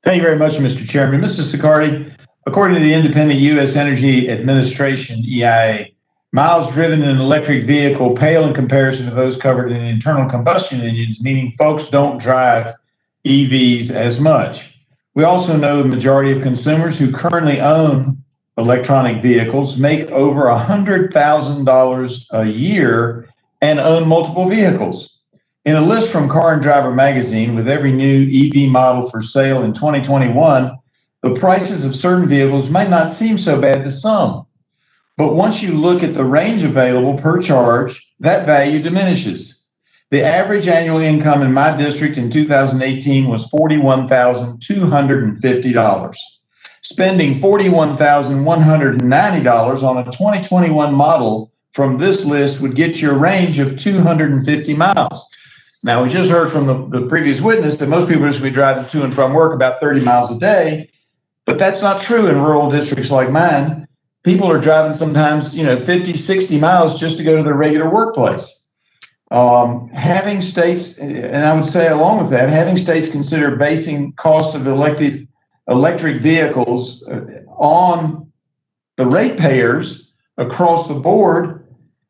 Thank you very much, Mr. Chairman. Mr. Sicardi, according to the independent U.S. Energy Administration, EIA, miles driven in an electric vehicle pale in comparison to those covered in internal combustion engines, meaning folks don't drive EVs as much. We also know the majority of consumers who currently own electronic vehicles make over $100,000 a year and own multiple vehicles. In a list from Car and Driver magazine, with every new EV model for sale in 2021, the prices of certain vehicles might not seem so bad to some. But once you look at the range available per charge, that value diminishes. The average annual income in my district in 2018 was $41,250. Spending $41,190 on a 2021 model from this list would get you a range of 250 miles. Now, we just heard from the previous witness that most people are just going to be driving to and from work about 30 miles a day, but that's not true in rural districts like mine. People are driving sometimes, 50, 60 miles just to go to their regular workplace. Having states, and I would say along with that, having states consider basing cost of electric vehicles on the ratepayers across the board,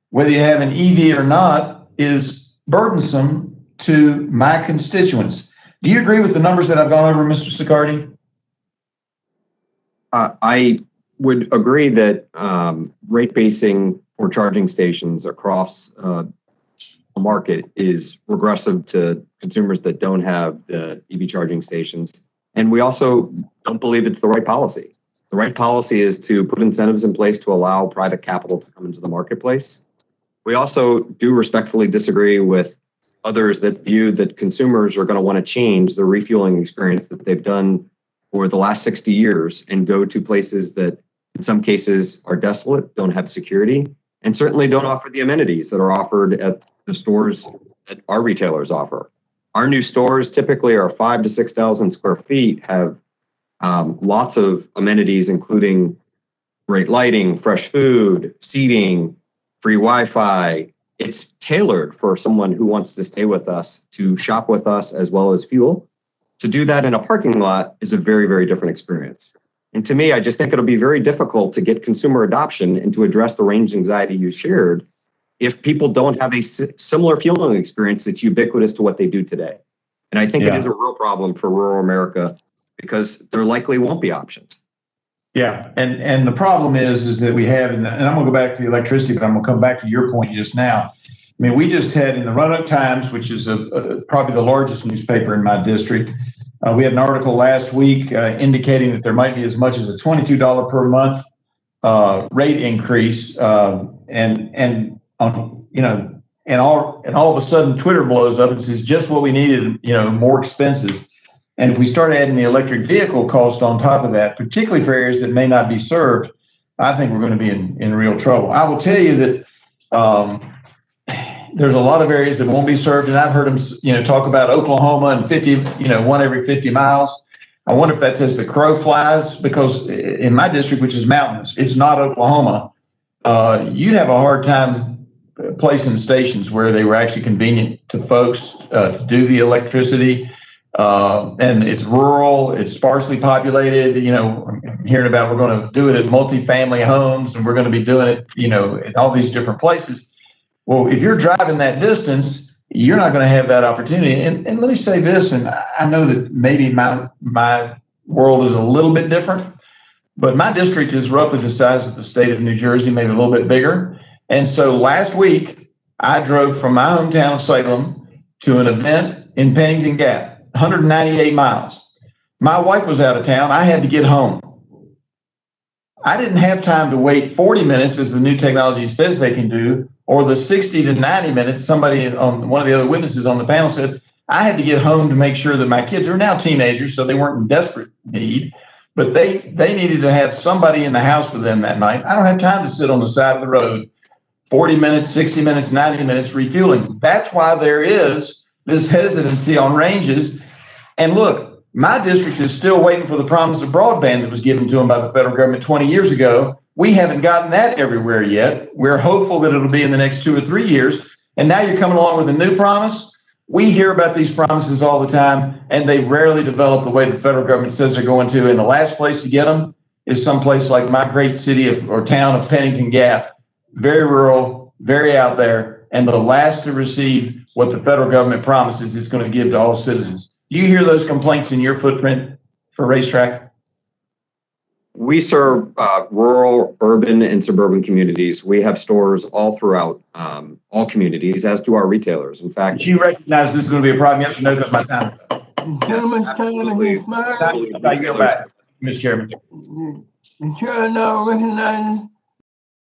whether you have an EV or not, is burdensome to my constituents. Do you agree with the numbers that I've gone over, Mr. Sicardi? I would agree that rate basing for charging stations across the market is regressive to consumers that don't have the EV charging stations. And we also don't believe it's the right policy. The right policy is to put incentives in place to allow private capital to come into the marketplace. We also do respectfully disagree with others that view that consumers are going to want to change the refueling experience that they've done for the last 60 years and go to places that in some cases are desolate, don't have security, and certainly don't offer the amenities that are offered at the stores that our retailers offer. Our new stores typically are 5,000 to 6,000 square feet, have lots of amenities, including great lighting, fresh food, seating, free Wi-Fi. It's tailored for someone who wants to stay with us, to shop with us, as well as fuel. To do that in a parking lot is a very, very different experience. And to me, I just think it'll be very difficult to get consumer adoption and to address the range anxiety you shared if people don't have a similar fueling experience that's ubiquitous to what they do today. And I think it is a real problem for rural America because there likely won't be options. Yeah, and the problem is that we have, and I'm going to go back to the electricity, but I'm going to come back to your point just now. I mean, we just had in the Roanoke Times, which is probably the largest newspaper in my district, we had an article last week indicating that there might be as much as a $22 per month rate increase, and all of a sudden Twitter blows up and says just what we needed, more expenses. And if we start adding the electric vehicle cost on top of that, particularly for areas that may not be served, I think we're going to be in real trouble. I will tell you that there's a lot of areas that won't be served, and I've heard them, talk about Oklahoma and 50, one every 50 miles. I wonder if that's as the crow flies, because in my district, which is mountainous, it's not Oklahoma. You'd have a hard time placing stations where they were actually convenient to folks to do the electricity. And it's rural, it's sparsely populated. I'm hearing about we're going to do it at multifamily homes, and we're going to be doing it, in all these different places. Well, if you're driving that distance, you're not going to have that opportunity. And let me say this, and I know that maybe my world is a little bit different, but my district is roughly the size of the state of New Jersey, maybe a little bit bigger. And so last week, I drove from my hometown of Salem to an event in Pennington Gap, 198 miles. My wife was out of town. I had to get home. I didn't have time to wait 40 minutes, as the new technology says they can do, or the 60 to 90 minutes. Somebody on one of the other witnesses on the panel said, I had to get home to make sure that my kids are now teenagers, so they weren't in desperate need, but they needed to have somebody in the house for them that night. I don't have time to sit on the side of the road 40 minutes, 60 minutes, 90 minutes refueling. That's why there is this hesitancy on ranges. And look, my district is still waiting for the promise of broadband that was given to them by the federal government 20 years ago. We haven't gotten that everywhere yet. We're hopeful that it'll be in the next 2 or 3 years. And now you're coming along with a new promise. We hear about these promises all the time, and they rarely develop the way the federal government says they're going to. And the last place to get them is someplace like my great city or town of Pennington Gap, very rural, very out there, and the last to receive what the federal government promises it's going to give to all citizens. Do you hear those complaints in your footprint for racetrack? We serve rural, urban, and suburban communities. We have stores all throughout all communities, as do our retailers. In fact, But you recognize this is going to be a problem, yes or no, because my time is up. Gentleman's time is expired. I yield back, Mr. Chairman. The chair now recognizes